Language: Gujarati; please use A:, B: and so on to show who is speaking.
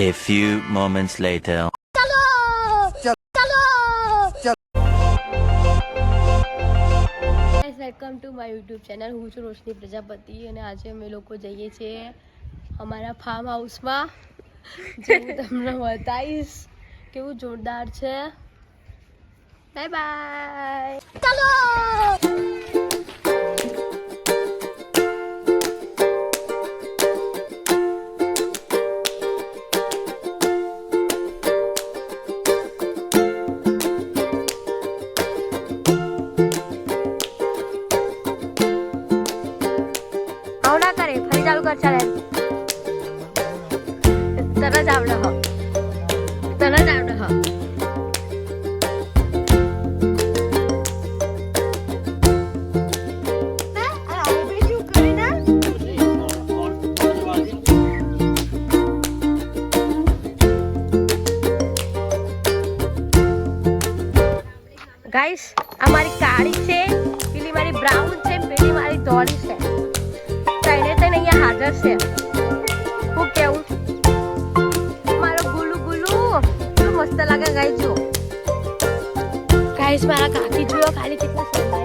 A: A few moments later.
B: Welcome to my YouTube channel. હું છું રોશની પ્રજાપતિ અને આજે અમે લોકો જઈએ છીએ અમારા ફાર્મ હાઉસમાં, જે હું તમને બતાવીશ કેવું જોરદાર છે. Bye bye. ચાલો. ચાલુ કર ચાલે તરત આવડે હો તરત આવડે હો. ગાઈસ આ મારી કાળી છે, પેલી મારી બ્રાઉન છે, પેલી મારી ધોળી છે. અહીંયા હાજર છે. હું કેવું મારો ગુલુ ગુલુ કેટલું મસ્ત લાગે. ગાઈસ જો ગાઈસ મારા કાકી જુઓ ખાલી કેટલા સુંદર